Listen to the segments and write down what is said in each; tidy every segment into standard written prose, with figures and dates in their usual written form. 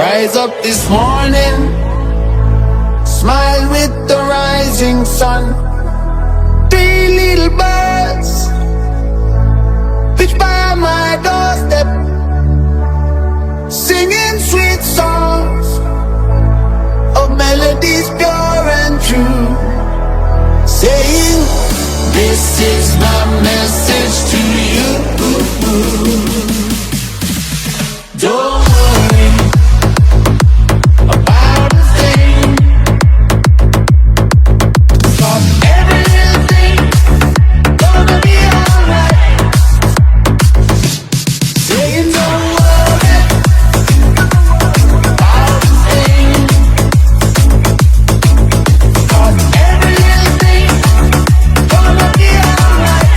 Rise up this morning, smile with the rising sun. Three little birds pitch by my doorstep, singing sweet songs of melodies pure and true, saying, this is my message to you. Don't worry about a thing, 'cause everything gonna be alright. Saying don't worry about a thing, 'cause everything gonna be alright.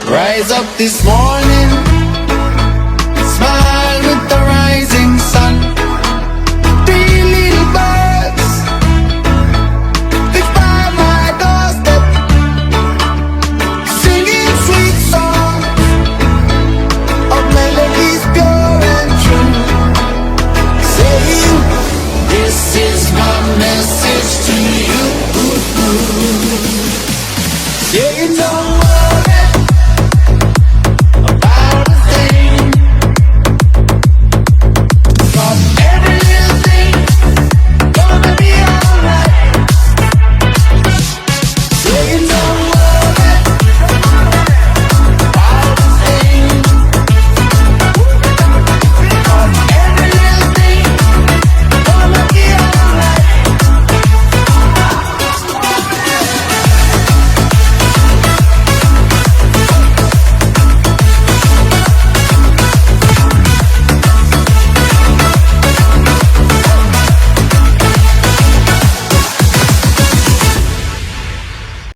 Rise up this morning,